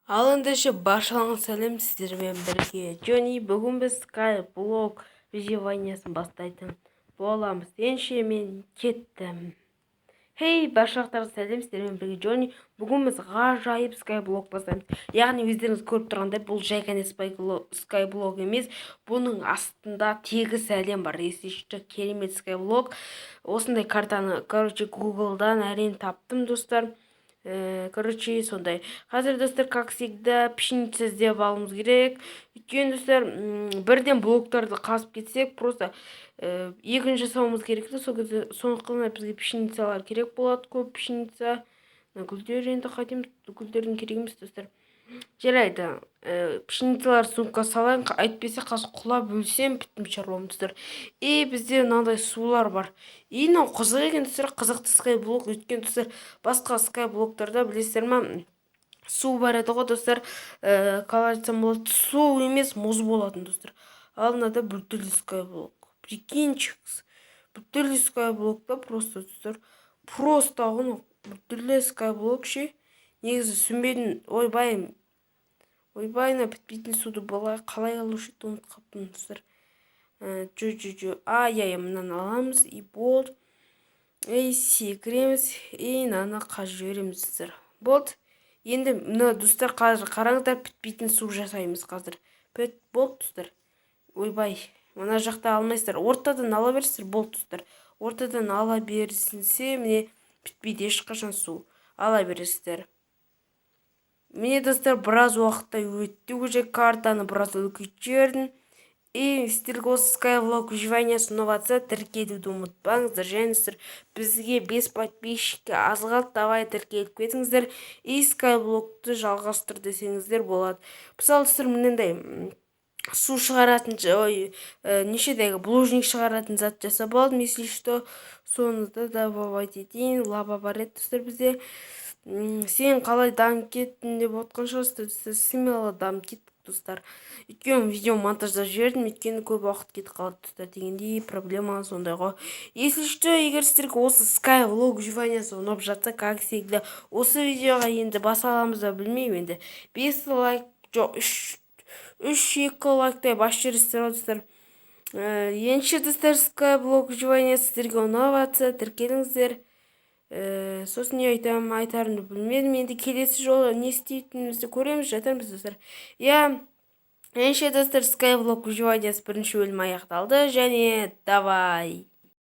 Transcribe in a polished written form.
Ал ендеше баршаларыңызға сәлем, сіздермен бірге Джонни. Бүгін біз Skyblock выживаниясын бастайтын боламыз. Ендеше мен кеттім. Хей, баршалықтарға сәлем, сіздермен бірге Джонни. Бүгін біз ғажайып Skyblock бастаймыз. Яғни өздеріңіз көріп тұрғандай, бұл жай ғана Skyblock емес, бұның астында тегіс әлем бар. Есте керемет Skyblock. Осындай картаны, Google'дан әрең таптым, достар. Сондай. Қазір, достар, как всегда, пшеница іздеп алуымыз керек. Өйткені, достар, бірден блоктарды қазып кетсек, просто екінші жасауымыз керек. Сондықтан бізге пшеницалар керек болады, көп пшеница. Гүлдер енді қайтеміз, гүлдердің керек емес, достар. Жарайды, пшеницалар сумка салайын, әйтпесе қазір құлап өлсем біттім шаруам, достар. Бізде мынандай сулар бар. Мынау қызық екен, достар, қызықты Skyblock. Өйткені, достар, басқа Skyblock'тарда білесіздер ма, су бар еді ғой, достар. Қалай айтсам болады, су емес, мұз болатын, достар. Ал мынада бүлдіргі Skyblock. Прикиньчикс. Бүлдіргі Skyblock'та просто, достар, просто ғына бүлдіргі Skyblock ше. Негізі сүмбеден ойбайына бітпейтін суды қалай алушы еді, ұмытып қаптым, достар. Мынаны аламыз, и болды. Секіреміз, мынаны қажып жібереміз, достар. Болды. Енді мына, достар, қазір қараңыздар, бітпейтін су жасаймыз қазір. Болды, достар. Ойбай, мына жақта алмайсыздар. Ортадан ала берсіздер, болды, достар. Ортадан ала берсінсе, міне бітпейді ешқашан су. Ала бересіздер. Міне, достар, біраз уақытта өтті уже, картаны біраз үлкейтіп жібердім. Сіздерге осы Skyblock выживаниясы ұнаватса, тіркелуді ұмытпаңыздар. Және сіздер бізге 5 подписчикке аз қалды, давай тіркеліп кетіңіздер. Skyblock'ты жалғастыр десеңіздер болады. Мысалы, достар, мынандай су шығаратын, нешедегі блужник шығаратын зат жасап алдым, если что. Соны да добавать етейін. Лава бар еді, достар, бізде. Сен қалай дамып кеттің деп отқан шығарсыздар, смело дамып кеттік, достар. Өйткені видео монтаждап жібердім, өйткені көп уақыт кетіп қалды, достар, дегендей проблема сондай ғой. Если что, егер сіздерге осы Skyblock выживаниясы ұнап жатса, как всегда, осы видеоға енді баса аламыз ба білмеймін, енді 5 лайк, жоқ, 3-2 лайктай бас жібересіздер, достар. Ендеше, достар, Skyblock выживаниясы сіздерге ұнап жатса, тіркеліңіздер. Сосын не айтарымды білмедім. Енді келесі жолы не істейтінімізді көреміз, жатармыз, достар. Ендеше, достар, Skyblock выживаниясы бірінші бөлім аяқталды, және давай.